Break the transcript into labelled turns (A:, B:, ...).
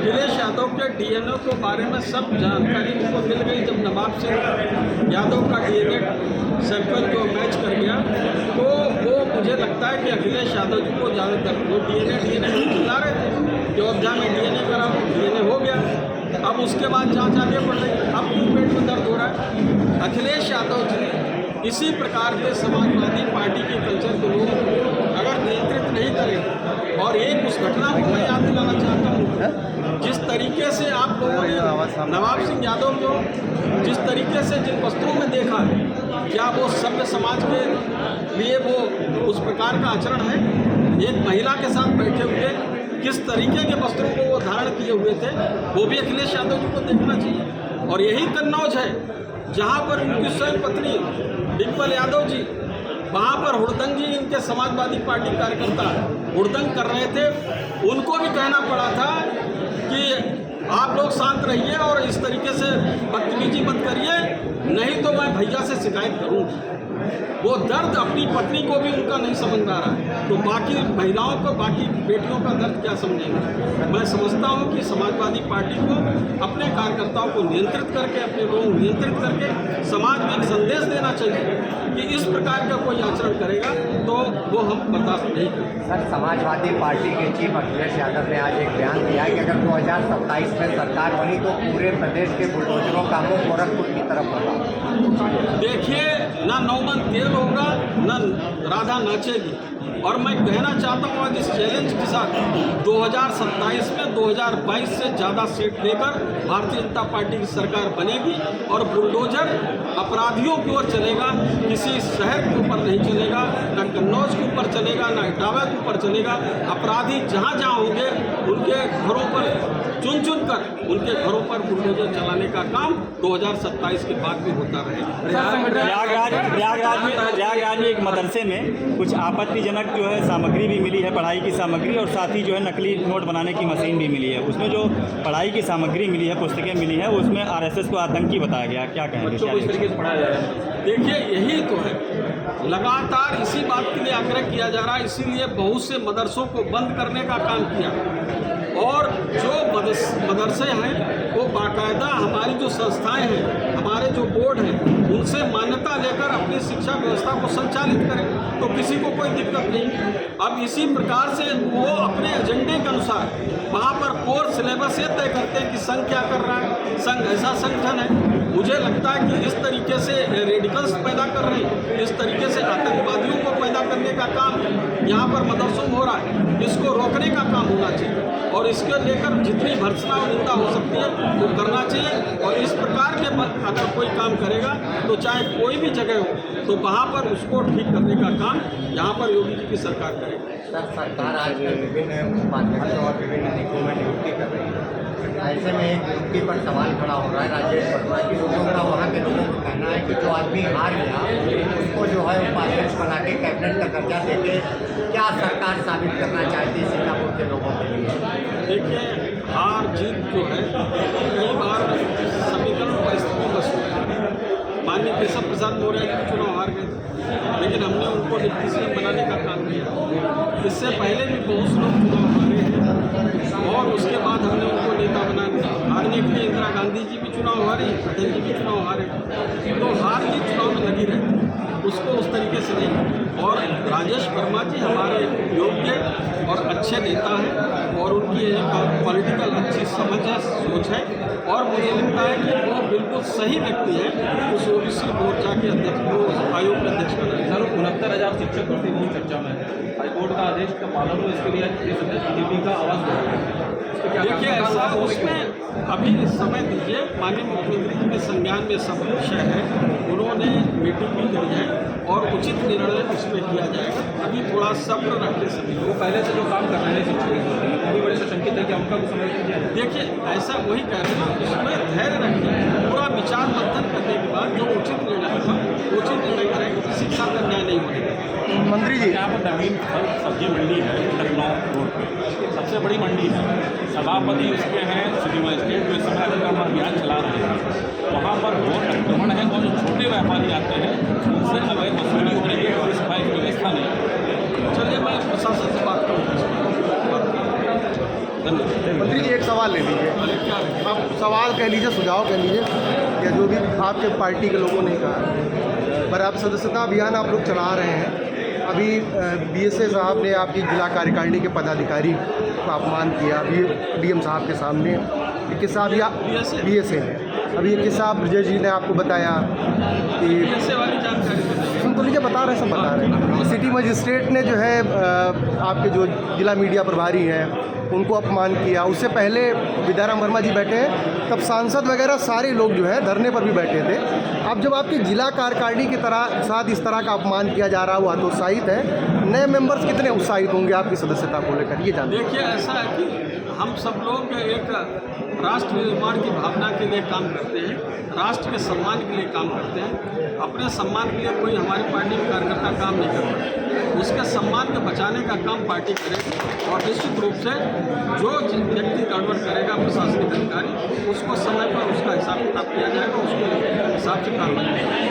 A: अखिलेश यादव के डीएनए के बारे में सब जानकारी उनको मिल गई जब नवाब सिंह यादव का डीएनए सर्कल जो मैच कर गया, तो वो मुझे लगता है कि अखिलेश यादव जी को ज़्यादातर वो डीएनए चिल्ला रहे थे कि अयोध्या में डीएनए करा, डीएनए हो गया। अब उसके बाद जांच आगे बढ़ रही, अब क्यों पेट में दर्द हो रहा है? अखिलेश यादव जी इसी प्रकार के समाजवादी पार्टी के कल्चर के लोगों को अगर नियंत्रित नहीं करें, और एक उस घटना को मैं याद दिलाना चाहता हूँ, जिस तरीके से आप लोगों ने नवाब सिंह यादव को जिस तरीके से जिन वस्त्रों में देखा है, क्या वो सभ्य समाज के लिए वो उस प्रकार का आचरण है? एक महिला के साथ बैठे हुए किस तरीके के वस्त्रों को वो धारण किए हुए थे, वो भी अखिलेश यादव जी को देखना चाहिए। और यही कन्नौज है जहाँ पर उनकी स्वयं पत्नी डिम्पल यादव जी, वहाँ पर हुड़दंगी इनके समाजवादी पार्टी कार्यकर्ता हुड़दंग कर रहे थे, उनको भी कहना पड़ा था कि आप लोग शांत रहिए और इस तरीके से बदतमीजी मत करिए, नहीं तो मैं भैया से शिकायत करूँगी। वो दर्द अपनी पत्नी को भी उनका नहीं समझ में आ रहा है, तो बाकी महिलाओं को, बाकी बेटियों का दर्द क्या समझेंगे? मैं समझता हूँ कि समाजवादी पार्टी को अपने कार्यकर्ताओं को नियंत्रित करके, अपने लोगों को नियंत्रित करके समाज में एक संदेश देना चाहिए कि इस प्रकार का कोई आचरण करेगा तो वो हम बर्दाश्त नहीं करेंगे।
B: सर, समाजवादी पार्टी के चीफ अखिलेश यादव ने आज एक बयान दिया कि अगर 2027 में सरकार बनी तो पूरे प्रदेश के बुलडोजरों का मुंह गोरखपुर की तरफ होगा।
A: देखिए, ना नौमन तेल होगा, ना राधा नाचेगी। और मैं कहना चाहता हूँ आज इस चैलेंज के साथ 2027 में 2022 से ज़्यादा सीट लेकर भारतीय जनता पार्टी की सरकार बनेगी और बुलडोजर अपराधियों की ओर चलेगा, किसी शहर के ऊपर नहीं चलेगा, ना कन्नौज के ऊपर चलेगा, ना इटावा के ऊपर चलेगा। अपराधी जहाँ जहाँ होंगे उनके घरों पर चुन चुन कर उनके घरों पर बुलडोजर चलाने का काम 2027 के बाद भी होता रहेगा।
C: प्रयागराज में एक मदरसे में कुछ आपत्तिजनक जो है सामग्री भी मिली है, पढ़ाई की सामग्री, और साथ ही जो है नकली नोट बनाने की मशीन भी मिली है। उसमें जो पढ़ाई की सामग्री मिली है, पुस्तकें मिली है, उसमें आरएसएस को आतंकी बताया गया। क्या कहेंगे?
A: बच्चों को इस तरीके से पढ़ाया जा रहा है। देखिए, यही तो है, लगातार इसी बात के लिए आग्रह किया जा रहा है, इसीलिए बहुत से मदरसों को बंद करने का काम किया। और जो मदरसे हैं वो बाकायदा हमारी जो संस्थाएं हैं, हमारे जो बोर्ड हैं, उनसे मान्यता लेकर अपनी शिक्षा व्यवस्था को संचालित करें, तो किसी को कोई दिक्कत नहीं। अब इसी प्रकार से वो अपने एजेंडे के अनुसार वहाँ पर कोर्स सिलेबस ये तय करते हैं कि संघ क्या कर रहा है। संघ ऐसा संगठन है, मुझे लगता है कि इस तरीके से रेडिकल्स पैदा कर रहे हैं, इस तरीके से आतंकवादियों को पैदा करने का काम यहाँ पर मदरसों में हो रहा है, इसको रोकने का काम होना चाहिए और इसके लेकर जितनी भर्त्सना और निंदा हो सकती है वो करना चाहिए। और इस प्रकार के अगर कोई काम करेगा तो चाहे कोई भी जगह हो तो वहाँ पर उसको ठीक करने का काम यहाँ पर योगी जी की सरकार करेगी।
B: सर, सरकार आजकल विभिन्न उपाध्यक्षों और विभिन्न निगमों में नियुक्ति कर रही है, ऐसे में एक नियुक्ति पर सवाल खड़ा हो रहा है राजेश वर्मा की। लोगों का, वहाँ के लोगों का कहना है कि जो आदमी हार गया उसको जो है उपाध्यक्ष बना के कैबिनेट का दर्जा देके क्या सरकार साबित करना चाहती है सीतापुर के लोगों के लिए?
A: देखिए, हार जीत जो है कई बार समीकरण परिस्थिति बस होती है। माननीय केशव प्रसाद मौर्य जी चुनाव हार गए, लेकिन हमने उनको डिप्टी सीएम बनाने का काम किया। इससे पहले भी बहुत से लोग चुनाव हारे हैं और उसके बाद हमने उनको नेता बना दिया। हारने के लिए इंदिरा गांधी जी भी चुनाव हारे, अटल जी भी चुनाव हारे, तो हार जीत चुनाव में लगी रहती है, उसको उस तरीके से नहीं। और राजेश वर्मा जी हमारे योग्य और अच्छे नेता हैं और उनकी एक पॉलिटिकल अच्छी समझ है, सोच है, और मुझे लगता है कि वो बिल्कुल सही व्यक्ति है उस ओबीसी मोर्चा के अध्यक्ष को आयोग के अध्यक्ष बनाए।
D: सर, 69,000 शिक्षक भर्ती बहुत चर्चा में है, हाईकोर्ट का आदेश का पालन हो, इसके लिए बीजेपी का आवाज़।
A: देखिए, ऐसा उसमें अभी समय दीजिए, माननीय मुख्यमंत्री जी के संज्ञान में सब विषय है, उन्होंने मीटिंग भी करी है और उचित निर्णय उसमें किया जाएगा। अभी थोड़ा सब्र रखने सभी
D: वो पहले से जो काम कर रहे हैं शिक्षक वो भी बड़े सशंकित है कि उनका कुछ समय कीजिए।
A: देखिए, ऐसा वही कह रहे हैं, उसमें धैर्य रखिए, पूरा विचार मंथन करने के बाद जो उचित निर्णय होगा उचित निर्णय करेंगे, किसी के साथ अन्याय नहीं होगा।
E: मंत्री जी,
F: यहाँ पर नवीन फल सब्जी मंडी है लखनऊ रोड पे, सबसे बड़ी मंडी है। सभापति उसके हैं सिटी मजिस्ट्रेट जो इस समय अतिक्रमण अभियान चला रहे हैं। वहाँ पर घोर अतिक्रमण है और जो छोटे व्यापारी आते हैं उनसे अवैध वसूली हो रही है और सफाई की व्यवस्था नहीं है।
A: चलिए, मैं प्रशासन से बात करूँगा। धन्यवाद।
E: मंत्री जी एक सवाल ले लीजिए, आप सवाल कह लीजिए, सुझाव कह लीजिए, या जो भी आपके पार्टी के लोगों ने कहा। पर आप सदस्यता अभियान आप लोग चला रहे हैं, अभी बीएसए साहब ने आपकी जिला कार्यकारिणी के पदाधिकारी का अपमान किया, अभी डीएम साहब के सामने। ये किस्सा अभी बीएसए ने अभी ये किस्सा ब्रजेश जी ने आपको बताया कि
A: ऐसे वाली जानकारी बताइए।
E: सुन तो लीजिए, बता रहे हैं, सब बता रहे हैं। सिटी मजिस्ट्रेट ने जो है आपके जो जिला मीडिया प्रभारी हैं उनको अपमान किया। उससे पहले विद्याराम वर्मा जी बैठे हैं, तब सांसद वगैरह सारे लोग जो है धरने पर भी बैठे थे। अब जब आपकी जिला कार्यकारिणी की साथ इस तरह का अपमान किया जा रहा हुआ तो उत्साहित है, नए मेंबर्स कितने उत्साहित होंगे आपकी सदस्यता को लेकर, ये जानते हैं।
A: देखिए, ऐसा है कि हम सब लोग एक राष्ट्र निर्माण की भावना के लिए काम करते हैं, राष्ट्र के सम्मान के लिए काम करते हैं। अपने सम्मान के लिए कोई हमारी पार्टी के कार्यकर्ता काम नहीं करता, उसके सम्मान को बचाने का काम पार्टी करेगी। और निश्चित रूप से जो व्यक्ति गड़बड़ करेगा प्रशासनिक अधिकारी, उसको समय पर उसका हिसाब किताब किया जाएगा, उसके हिसाब से कार्रवाई